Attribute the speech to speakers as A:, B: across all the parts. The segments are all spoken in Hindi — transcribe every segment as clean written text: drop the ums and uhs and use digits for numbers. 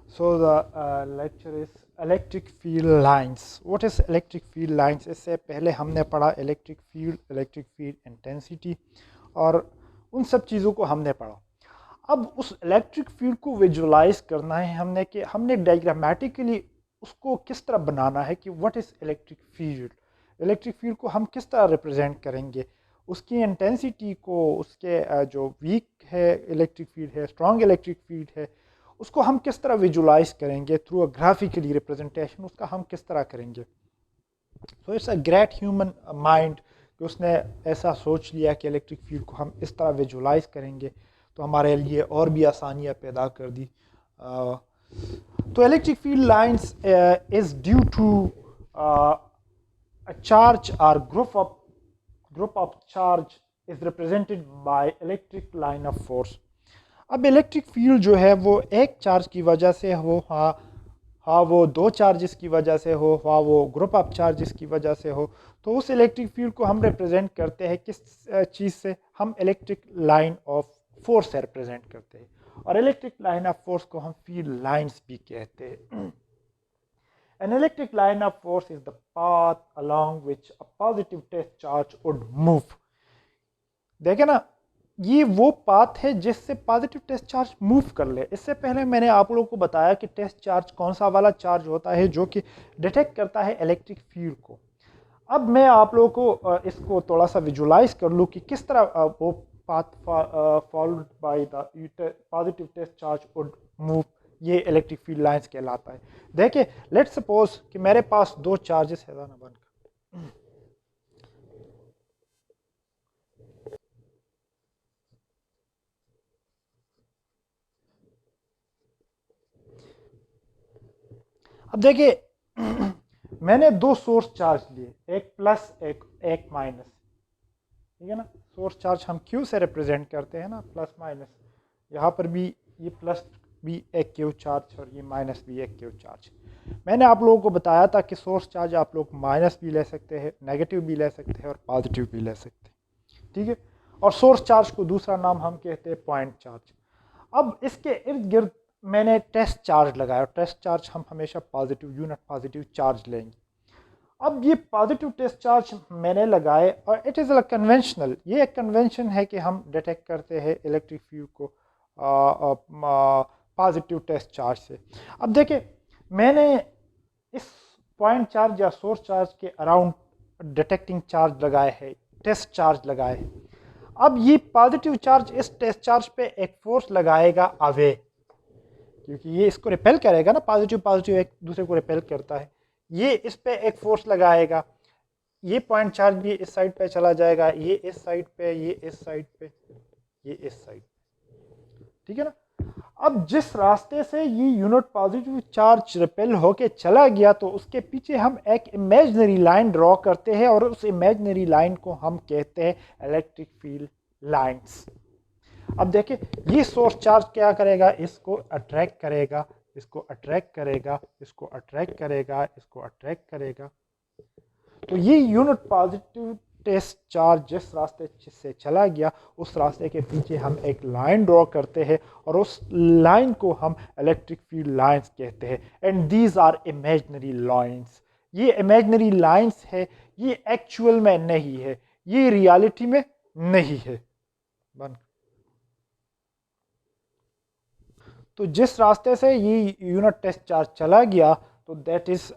A: So the lecture is electric field lines. What is electric field lines? इससे पहले हमने पढ़ा इलेक्ट्रिक फील्ड इंटेंसिटी और उन सब चीज़ों को हमने पढ़ा. अब उस इलेक्ट्रिक फील्ड को विजुलाइज करना है हमने कि हमने डायग्रामेटिकली उसको किस तरह बनाना है कि व्हाट इज़ इलेक्ट्रिक फील्ड को हम किस तरह रिप्रेजेंट करेंगे, उसकी इंटेंसिटी को, उसके जो वीक है इलेक्ट्रिक फील्ड है, स्ट्रॉन्ग इलेक्ट्रिक फील्ड है, उसको हम किस तरह विजुलाइज करेंगे थ्रू अ ग्राफिकली रिप्रेजेंटेशन, उसका हम किस तरह करेंगे. So it's a great human mind कि उसने ऐसा सोच लिया कि इलेक्ट्रिक फील्ड को हम इस तरह विजुलाइज करेंगे, तो हमारे लिए और भी आसानियाँ पैदा कर दी. तो electric field lines is due to a charge or group of charge is represented by electric line of force. अब इलेक्ट्रिक फील्ड जो है वो एक चार्ज की वजह से हो, हाँ वो दो चार्जेस की वजह से हो, हाँ वो ग्रुप ऑफ चार्जेस की वजह से हो, तो उस इलेक्ट्रिक फील्ड को हम रिप्रेजेंट करते हैं किस चीज़ से, हम इलेक्ट्रिक लाइन ऑफ फोर्स से रिप्रेजेंट करते हैं. और इलेक्ट्रिक लाइन ऑफ फोर्स को हम फील्ड लाइंस भी कहते हैं. An electric line of force is the path along which a positive test charge would move. देखे ना, ये वो पाथ है जिससे पॉजिटिव टेस्ट चार्ज मूव कर ले. इससे पहले मैंने आप लोगों को बताया कि टेस्ट चार्ज कौन सा वाला चार्ज होता है जो कि डिटेक्ट करता है इलेक्ट्रिक फील्ड को. अब मैं आप लोगों को इसको थोड़ा सा विजुलाइज कर लूँ कि किस तरह वो path followed by the positive test charge would move, ये इलेक्ट्रिक फील्ड लाइंस कहलाता है. देखिए, लेट्स सपोज कि मेरे पास दो चार्जेस है ना बन. अब देखिए मैंने दो सोर्स चार्ज लिए, एक प्लस एक माइनस, ठीक है ना. सोर्स चार्ज हम क्यू से रिप्रेजेंट करते हैं ना, प्लस माइनस. यहाँ पर भी ये प्लस भी एक क्यू चार्ज और ये माइनस भी एक क्यू चार्ज. मैंने आप लोगों को बताया था कि सोर्स चार्ज आप लोग माइनस भी ले सकते हैं, नेगेटिव भी ले सकते हैं और पॉजिटिव भी ले सकते हैं, ठीक है. और सोर्स चार्ज को दूसरा नाम हम कहते हैं पॉइंट चार्ज. अब इसके इर्द गिर्द मैंने टेस्ट चार्ज लगाया. टेस्ट चार्ज हम हमेशा पॉजिटिव यूनिट पॉजिटिव चार्ज लेंगे. अब ये पॉजिटिव टेस्ट चार्ज मैंने लगाए और इट इज़ अ कन्वेंशनल, ये एक कन्वेंशन है कि हम डिटेक्ट करते हैं इलेक्ट्रिक फील्ड को पॉजिटिव टेस्ट चार्ज से. अब देखिए, मैंने इस पॉइंट चार्ज या सोर्स चार्ज के अराउंड डिटेक्टिंग चार्ज लगाए हैं, टेस्ट चार्ज लगाए हैं. अब ये पॉजिटिव चार्ज इस टेस्ट चार्ज पे एक फोर्स लगाएगा अवे, क्योंकि ये इसको रिपेल करेगा ना, पॉजिटिव पॉजिटिव एक दूसरे को रिपेल करता है. ये इस पे एक फोर्स लगाएगा, ये पॉइंट चार्ज भी इस साइड पे चला जाएगा, ये इस साइड पे, ये इस साइड पे, ये इस साइड, ठीक है ना. अब जिस रास्ते से ये यूनिट पॉजिटिव चार्ज रिपेल होके चला गया, तो उसके पीछे हम एक इमेजिनरी लाइन ड्रॉ करते हैं और उस इमेजिनरी लाइन को हम कहते हैं इलेक्ट्रिक फील्ड लाइंस. अब देखिए, ये सोर्स चार्ज क्या करेगा, इसको अट्रैक्ट करेगा, इसको अट्रैक्ट करेगा, इसको अट्रैक्ट करेगा, इसको अट्रैक्ट करेगा. तो ये यूनिट पॉजिटिव टेस्ट चार्ज जिस रास्ते से चला गया, उस रास्ते के पीछे हम एक लाइन ड्रॉ करते हैं और उस लाइन को हम इलेक्ट्रिक फील्ड लाइंस कहते हैं. And these are imaginary lines. ये इमेजिनरी लाइंस है, ये एक्चुअल में नहीं है, ये रियलिटी में नहीं है. बन तो जिस रास्ते से ये यूनिट टेस्ट चार्ज चला गया, तो that is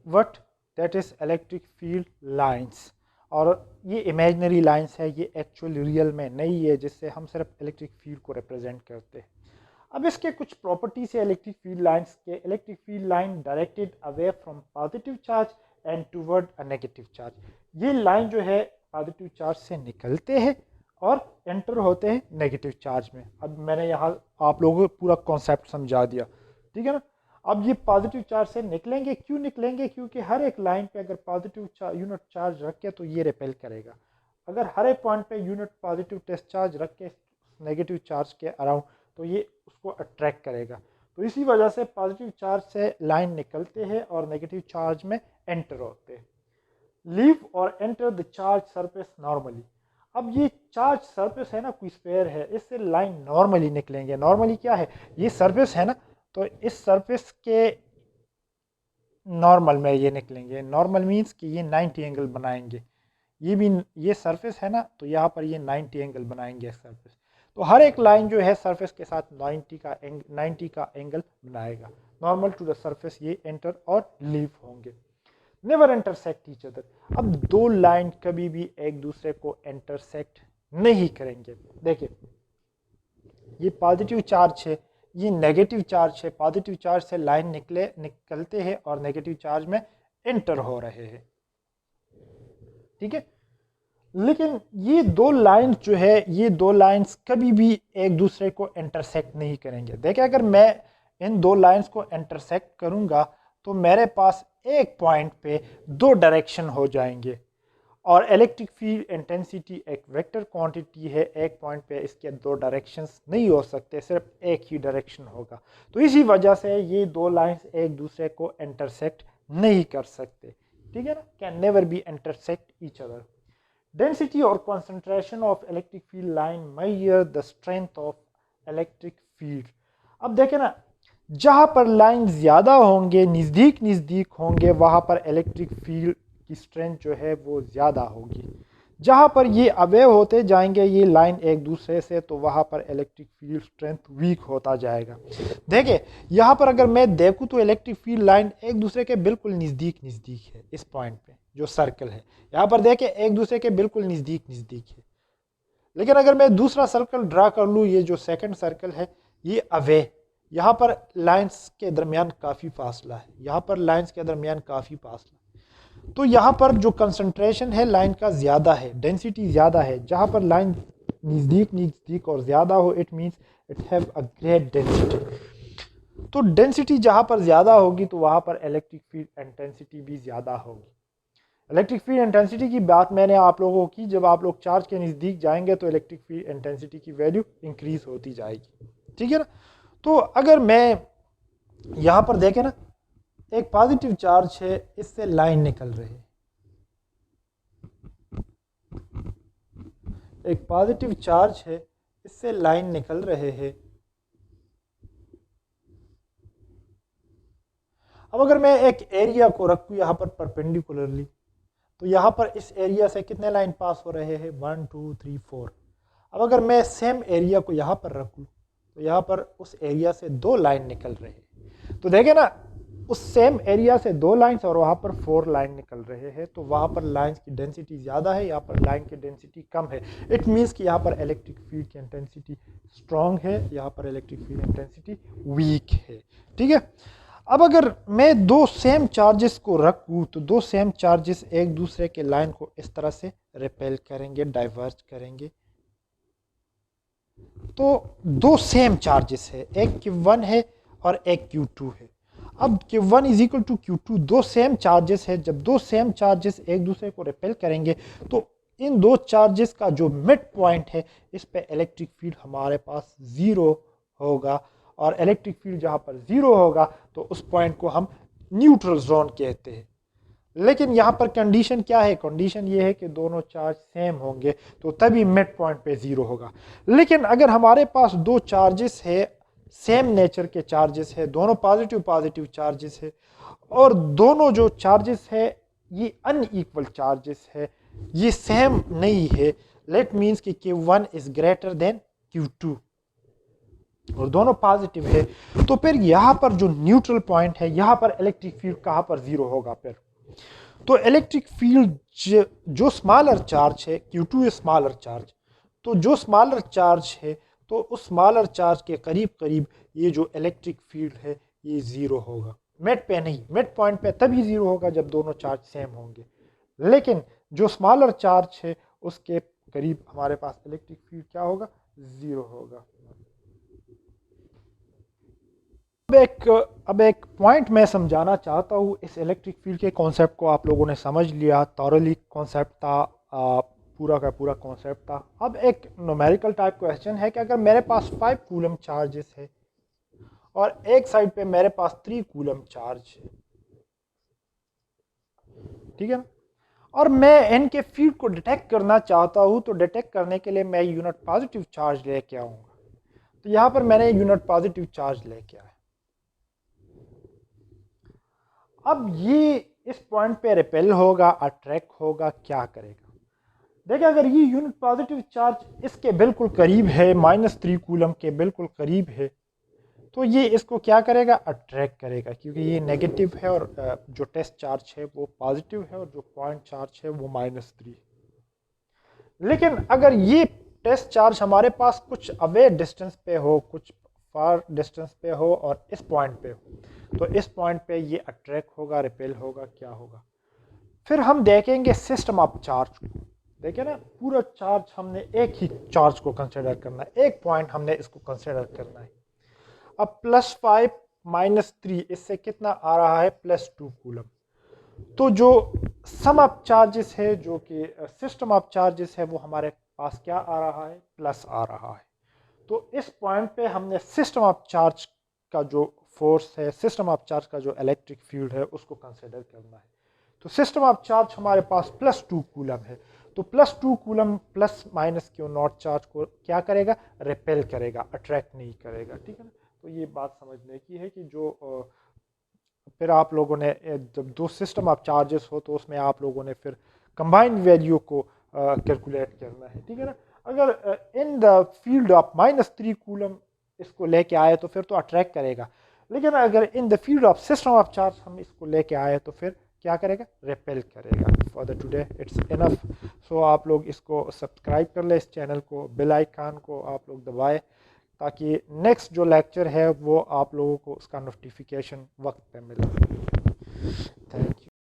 A: what that is electric field lines. और ये इमेजिनरी लाइंस है, ये एक्चुअल रियल में नहीं है, जिससे हम सिर्फ इलेक्ट्रिक फील्ड को रिप्रेजेंट करते हैं. अब इसके कुछ प्रॉपर्टीज है इलेक्ट्रिक फील्ड लाइंस के. Electric field line directed away from positive charge and toward a negative charge. ये लाइन जो है पॉजिटिव चार्ज से निकलते हैं और एंटर होते हैं नेगेटिव चार्ज में. अब मैंने यहाँ आप लोगों को पूरा कॉन्सेप्ट समझा दिया, ठीक है ना. अब ये पॉजिटिव चार्ज से निकलेंगे, क्यों निकलेंगे, क्योंकि हर एक लाइन पे अगर पॉजिटिव यूनिट चार्ज रख के तो ये रिपेल करेगा. अगर हर एक पॉइंट पे यूनिट पॉजिटिव टेस्ट चार्ज रख के नेगेटिव चार्ज के अराउंड, तो ये उसको अट्रैक्ट करेगा. तो इसी वजह से पॉजिटिव चार्ज से लाइन निकलते हैं और नेगेटिव चार्ज में एंटर होते हैं. लीव और enter the charge surface normally. अब ये चार्ज सरफेस है ना, कोई स्फीयर है, इससे लाइन नॉर्मली निकलेंगे। नॉर्मली क्या है, ये सरफेस है ना, तो इस सरफेस के नॉर्मल में ये निकलेंगे। नॉर्मल मीन्स कि ये 90 एंगल बनाएंगे। ये भी, ये सरफेस है ना, तो यहाँ पर ये 90 एंगल बनाएंगे सरफेस। तो हर एक लाइन जो है सरफेस के साथ 90 का एंगल बनाएगा। नॉर्मल टू द सरफेस ये एंटर और लीव होंगे। Never intersect each other. अब दो लाइन कभी भी एक दूसरे को इंटरसेक्ट नहीं करेंगे। देखिए, ये पॉजिटिव चार्ज है, ये नेगेटिव चार्ज है। पॉजिटिव चार्ज से लाइन निकलते हैं और नेगेटिव चार्ज में एंटर हो रहे हैं, ठीक है। लेकिन ये दो लाइन जो है, ये दो लाइंस कभी भी एक दूसरे को इंटरसेक्ट नहीं करेंगे। देखिए, अगर मैं इन दो लाइंस को इंटरसेक्ट करूंगा तो मेरे पास एक पॉइंट पे दो डायरेक्शन हो जाएंगे। और इलेक्ट्रिक फील्ड इंटेंसिटी एक वेक्टर क्वांटिटी है, एक पॉइंट पे इसके दो डायरेक्शंस नहीं हो सकते, सिर्फ एक ही डायरेक्शन होगा। तो इसी वजह से ये दो लाइंस एक दूसरे को इंटरसेक्ट नहीं कर सकते, ठीक है ना, can never be intersect each other. Density और concentration of electric field line measure the strength of electric field. अब देखें ना, जहां पर लाइन ज्यादा होंगे, नजदीक नजदीक होंगे, वहां पर इलेक्ट्रिक फील्ड की स्ट्रेंथ जो है वो ज्यादा होगी। जहां पर ये अवे होते जाएंगे ये लाइन एक दूसरे से, तो वहां पर इलेक्ट्रिक फील्ड स्ट्रेंथ वीक होता जाएगा। देखिए, यहां पर अगर मैं देखूं तो इलेक्ट्रिक फील्ड लाइन एक दूसरे के बिल्कुल नजदीक नजदीक है। इस पॉइंट पे जो सर्कल है, यहां पर देखिए एक दूसरे के बिल्कुल नजदीक नजदीक है। लेकिन अगर मैं दूसरा सर्कल ड्रा कर लूं, ये जो सेकंड सर्कल है ये अवे, यहां पर लाइंस के दरमियान काफी फासला है, यहां पर लाइंस के दरमियान काफी फासला, तो यहां पर जो कंसंट्रेशन है लाइन का ज्यादा है, डेंसिटी ज्यादा है। जहां पर लाइन नजदीक नजदीक और ज्यादा हो, it means it have a great density. तो डेंसिटी जहां पर ज्यादा होगी तो वहां पर इलेक्ट्रिक फील्ड इंटेंसिटी भी ज्यादा होगी। इलेक्ट्रिक फील्ड इंटेंसिटी की बात मैंने आप लोगों को की, जब आप लोग चार्ज के नजदीक जाएंगे तो इलेक्ट्रिक फील्ड इंटेंसिटी की वैल्यू इंक्रीज होती जाएगी, ठीक है ना। तो अगर मैं यहां पर देखें ना, एक पॉजिटिव चार्ज है, इससे लाइन निकल रही है, एक पॉजिटिव चार्ज है, इससे लाइन निकल रहे हैं। अब अगर मैं एक एरिया को रखूं यहां पर परपेंडिकुलरली, तो यहां पर इस एरिया से कितने लाइन पास हो रहे हैं, 1 2 3 4। अब अगर मैं सेम एरिया को यहां पर रखूं तो यहां पर उस एरिया से दो लाइन निकल रहे हैं। तो देखें ना, उस सेम एरिया से दो लाइंस और वहां पर 4 लाइन निकल रहे हैं, तो वहां पर लाइंस की डेंसिटी ज्यादा है, यहाँ पर लाइन की डेंसिटी कम है। इट मींस कि यहाँ पर इलेक्ट्रिक फील्ड की इंटेंसिटी स्ट्रांग है, यहाँ पर इलेक्ट्रिक फील्ड इंटेंसिटी वीक है, ठीक है। अब अगर मैं दो सेम चार्जेस को रखूं तो दो सेम चार्जेस एक दूसरे के लाइन को इस तरह से रिपेल करेंगे, डाइवर्ज करेंगे। तो दो सेम चार्जेस है, एक Q1 है और एक Q2 है। अब Q1 is equal to Q2, दो सेम चार्जेस है। जब दो सेम चार्जेस एक दूसरे को रिपेल करेंगे तो इन दो चार्जेस का जो मिड पॉइंट है, इस पे इलेक्ट्रिक फील्ड हमारे पास जीरो होगा। और इलेक्ट्रिक फील्ड जहां पर जीरो होगा तो उस पॉइंट को हम न्यूट्रल जोन कहते हैं। लेकिन यहां पर कंडीशन क्या है, कंडीशन ये है कि दोनों चार्ज सेम होंगे, तो तभी मिड पॉइंट पे जीरो होगा। लेकिन अगर हमारे पास दो चार्जेस है, सेम नेचर के चार्जेस है, दोनों पॉजिटिव पॉजिटिव चार्जेस है, और दोनों जो चार्जेस है ये अनइक्वल चार्जेस है, ये सेम नहीं है, लेट मीन्स कि Q1 is greater than Q2 और दोनों पॉजिटिव है, तो फिर यहां पर जो न्यूट्रल पॉइंट है, यहां पर इलेक्ट्रिक फील्ड कहां पर जीरो होगा फिर। तो इलेक्ट्रिक फील्ड जो स्मॉलर चार्ज है, Q2 इज स्मॉलर चार्ज, तो जो स्मॉलर चार्ज है तो उस स्मॉलर चार्ज के करीब करीब ये जो इलेक्ट्रिक फील्ड है ये जीरो होगा। मिड पे नहीं, मिड पॉइंट पे तभी जीरो होगा जब दोनों चार्ज सेम होंगे। लेकिन जो स्मॉलर चार्ज है उसके करीब हमारे पास इलेक्ट्रिक फील्ड क्या होगा, जीरो होगा। अब एक पॉइंट मैं समझाना चाहता हूँ। इस इलेक्ट्रिक फील्ड के कॉन्सेप्ट को आप लोगों ने समझ लिया, थॉरली कॉन्सेप्ट था, पूरा का पूरा कॉन्सेप्ट था। अब एक न्यूमेरिकल टाइप क्वेश्चन है कि अगर मेरे पास 5 कूलम चार्जेस है और एक साइड पे मेरे पास 3 कूलम चार्ज है, ठीक है ना, और मैं एन के फील्ड को डिटेक्ट करना चाहता हूं, तो डिटेक्ट करने के लिए मैं यूनिट पॉजिटिव चार्ज लेके आऊंगा। तो यहां पर मैंने यूनिट पॉजिटिव चार्ज लेके आया। अब ये इस पॉइंट पे रिपेल होगा, अट्रैक्ट होगा, क्या करेगा? देखिए, अगर ये यूनिट पॉजिटिव चार्ज इसके बिल्कुल करीब है, -3 कूलम के बिल्कुल करीब है, तो ये इसको क्या करेगा? अट्रैक्ट करेगा, क्योंकि ये नेगेटिव है और जो टेस्ट चार्ज है वो पॉजिटिव है और जो पॉइंट चार्ज है वो -3। लेकिन अगर ये टेस्ट चार्ज हमारे पास कुछ अवे डिस्टेंस पे हो, कुछ फार डिस्टेंस पे हो और इस पॉइंट पे हो, तो इस पॉइंट पे ये अट्रैक्ट होगा, रिपेल होगा, क्या होगा? फिर हम देखेंगे सिस्टम ऑफ चार्ज को। देखिए ना, पूरा चार्ज हमने एक ही चार्ज को कंसिडर करना है, एक पॉइंट हमने इसको कंसिडर करना है। अब +5 -3 इससे कितना आ रहा है? +2 कूलम। तो जो सम ऑफ चार्जेस है, जो कि सिस्टम ऑफ चार्जेस है, वो हमारे पास क्या आ रहा है? प्लस आ रहा है। तो इस पॉइंट पे हमने सिस्टम ऑफ चार्ज का जो फोर्स है, सिस्टम ऑफ चार्ज का जो इलेक्ट्रिक फील्ड है, उसको कंसिडर करना है। तो सिस्टम ऑफ चार्ज हमारे पास +2 कूलम है। तो +2 coulomb plus minus Q not charge को क्या करेगा? रिपेल करेगा, अट्रैक्ट नहीं करेगा। ठीक है ना? तो ये बात समझने की है कि जो फिर आप लोगों ने जब दो सिस्टम ऑफ चार्जेस हो, तो उसमें आप लोगों ने फिर कंबाइंड वैल्यू को कैलकुलेट करना है। ठीक है ना? अगर in the field of -3 coulomb इसको लेके आए तो फिर तो अट्रैक्ट करेगा, लेकिन अगर in the field of system of charge हम इसको लेके आए तो फिर क्या करेगा? रिपेल करेगा। For the today it's enough. So आप लोग इसको सब्सक्राइब कर ले, इस चैनल को, बेल आइकन को आप लोग दबाएं, ताकि नेक्स्ट जो लेक्चर है वो आप लोगों को उसका नोटिफिकेशन वक्त पे मिले। Thank you.